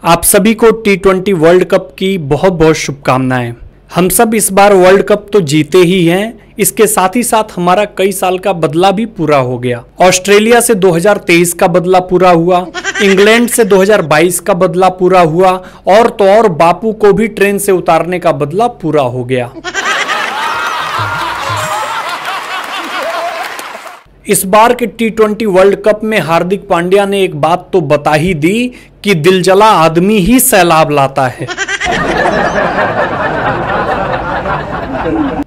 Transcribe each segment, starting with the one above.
आप सभी को T20 वर्ल्ड कप की बहुत बहुत शुभकामनाएं। हम सब इस बार वर्ल्ड कप तो जीते ही हैं, इसके साथ ही साथ हमारा कई साल का बदला भी पूरा हो गया। ऑस्ट्रेलिया से 2023 का बदला पूरा हुआ, इंग्लैंड से 2022 का बदला पूरा हुआ और तो और बापू को भी ट्रेन से उतारने का बदला पूरा हो गया। इस बार के T20 वर्ल्ड कप में हार्दिक पांड्या ने एक बात तो बता ही दी कि दिलजला आदमी ही सैलाब लाता है।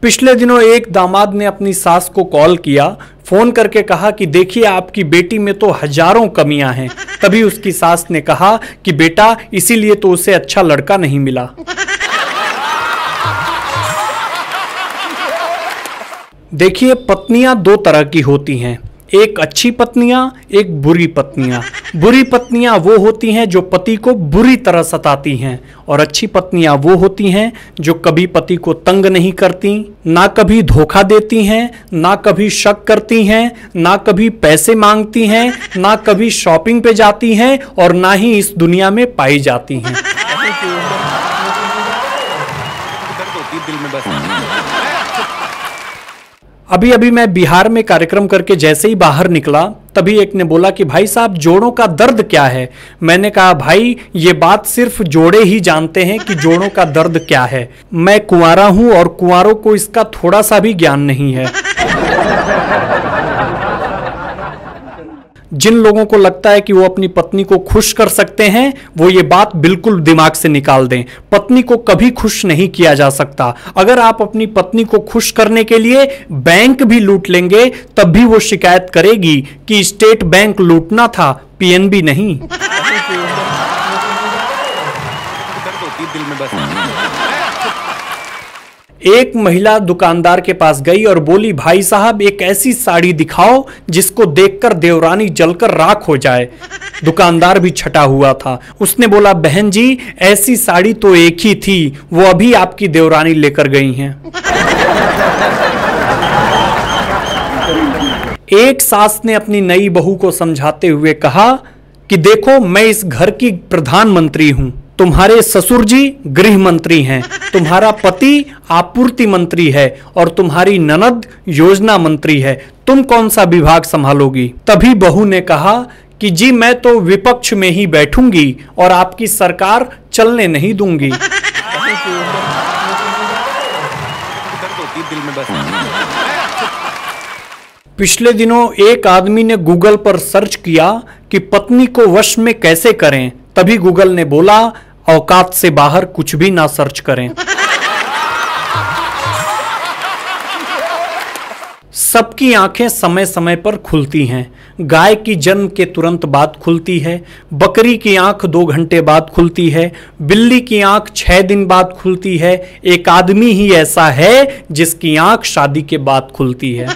पिछले दिनों एक दामाद ने अपनी सास को कॉल किया, फोन करके कहा कि देखिए आपकी बेटी में तो हजारों कमियां हैं। तभी उसकी सास ने कहा कि बेटा इसीलिए तो उसे अच्छा लड़का नहीं मिला। देखिए पत्नियां दो तरह की होती हैं, एक अच्छी पत्नियां, एक बुरी पत्नियां। बुरी पत्नियां वो होती हैं जो पति को बुरी तरह सताती हैं और अच्छी पत्नियां वो होती हैं जो कभी पति को तंग नहीं करती, ना कभी धोखा देती हैं, ना कभी शक करती हैं, ना कभी पैसे मांगती हैं, ना कभी शॉपिंग पे जाती हैं और ना ही इस दुनिया में पाई जाती हैं। अभी अभी मैं बिहार में कार्यक्रम करके जैसे ही बाहर निकला तभी एक ने बोला कि भाई साहब जोड़ों का दर्द क्या है। मैंने कहा भाई ये बात सिर्फ जोड़े ही जानते हैं कि जोड़ों का दर्द क्या है। मैं कुंवारा हूं और कुंवारों को इसका थोड़ा सा भी ज्ञान नहीं है। जिन लोगों को लगता है कि वो अपनी पत्नी को खुश कर सकते हैं वो ये बात बिल्कुल दिमाग से निकाल दें। पत्नी को कभी खुश नहीं किया जा सकता। अगर आप अपनी पत्नी को खुश करने के लिए बैंक भी लूट लेंगे तब भी वो शिकायत करेगी कि स्टेट बैंक लूटना था, पीएनबी नहीं। एक महिला दुकानदार के पास गई और बोली भाई साहब एक ऐसी साड़ी दिखाओ जिसको देखकर देवरानी जलकर राख हो जाए। दुकानदार भी छटा हुआ था। उसने बोला बहन जी ऐसी साड़ी तो एक ही थी, वो अभी आपकी देवरानी लेकर गई हैं। एक सास ने अपनी नई बहू को समझाते हुए कहा कि देखो मैं इस घर की प्रधानमंत्री हूं, तुम्हारे ससुर जी गृह मंत्री हैं, तुम्हारा पति आपूर्ति मंत्री है और तुम्हारी ननद योजना मंत्री है, तुम कौन सा विभाग संभालोगी। तभी बहू ने कहा कि जी मैं तो विपक्ष में ही बैठूंगी और आपकी सरकार चलने नहीं दूंगी। पिछले दिनों एक आदमी ने गूगल पर सर्च किया कि पत्नी को वश में कैसे करें। तभी गूगल ने बोला औकात से बाहर कुछ भी ना सर्च करें। सबकी आंखें समय समय पर खुलती हैं। गाय की जन्म के तुरंत बाद खुलती है, बकरी की आंख 2 घंटे बाद खुलती है, बिल्ली की आंख 6 दिन बाद खुलती है। एक आदमी ही ऐसा है जिसकी आंख शादी के बाद खुलती है।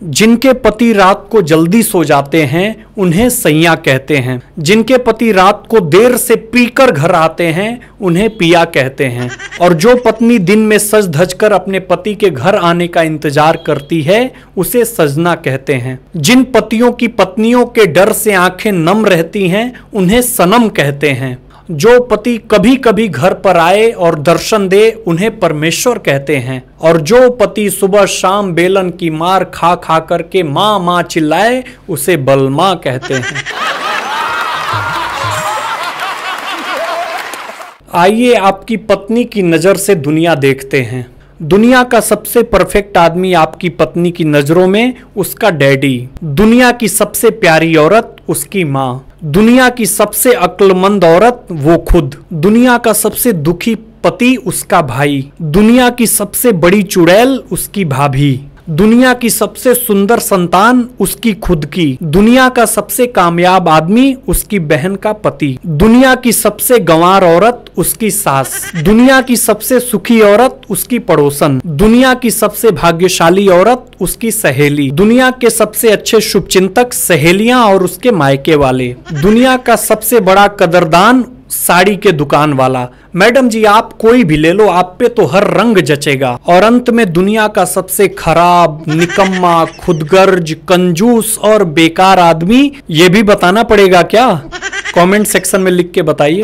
जिनके पति रात को जल्दी सो जाते हैं उन्हें सैया कहते हैं, जिनके पति रात को देर से पीकर घर आते हैं उन्हें पिया कहते हैं और जो पत्नी दिन में सज धज कर अपने पति के घर आने का इंतजार करती है उसे सजना कहते हैं। जिन पतियों की पत्नियों के डर से आंखें नम रहती हैं उन्हें सनम कहते हैं। जो पति कभी कभी घर पर आए और दर्शन दे उन्हें परमेश्वर कहते हैं और जो पति सुबह शाम बेलन की मार खा खा करके माँ माँ चिल्लाए उसे बलमा कहते हैं। आइए आपकी पत्नी की नजर से दुनिया देखते हैं। दुनिया का सबसे परफेक्ट आदमी आपकी पत्नी की नजरों में उसका डैडी, दुनिया की सबसे प्यारी औरत उसकी माँ, दुनिया की सबसे अक्लमंद औरत वो खुद, दुनिया का सबसे दुखी पति उसका भाई, दुनिया की सबसे बड़ी चुड़ैल उसकी भाभी, दुनिया की सबसे सुंदर संतान उसकी खुद की, दुनिया का सबसे कामयाब आदमी उसकी बहन का पति, दुनिया की सबसे गंवार औरत उसकी सास, दुनिया की सबसे सुखी औरत उसकी पड़ोसन, दुनिया की सबसे भाग्यशाली औरत उसकी सहेली, दुनिया के सबसे अच्छे शुभचिंतक सहेलियां और उसके मायके वाले, दुनिया का सबसे बड़ा कदरदान साड़ी के दुकान वाला। मैडम जी आप कोई भी ले लो, आप पे तो हर रंग जचेगा। और अंत में दुनिया का सबसे खराब, निकम्मा, खुदगर्ज, कंजूस और बेकार आदमी, ये भी बताना पड़ेगा क्या? कमेंट सेक्शन में लिख के बताइए।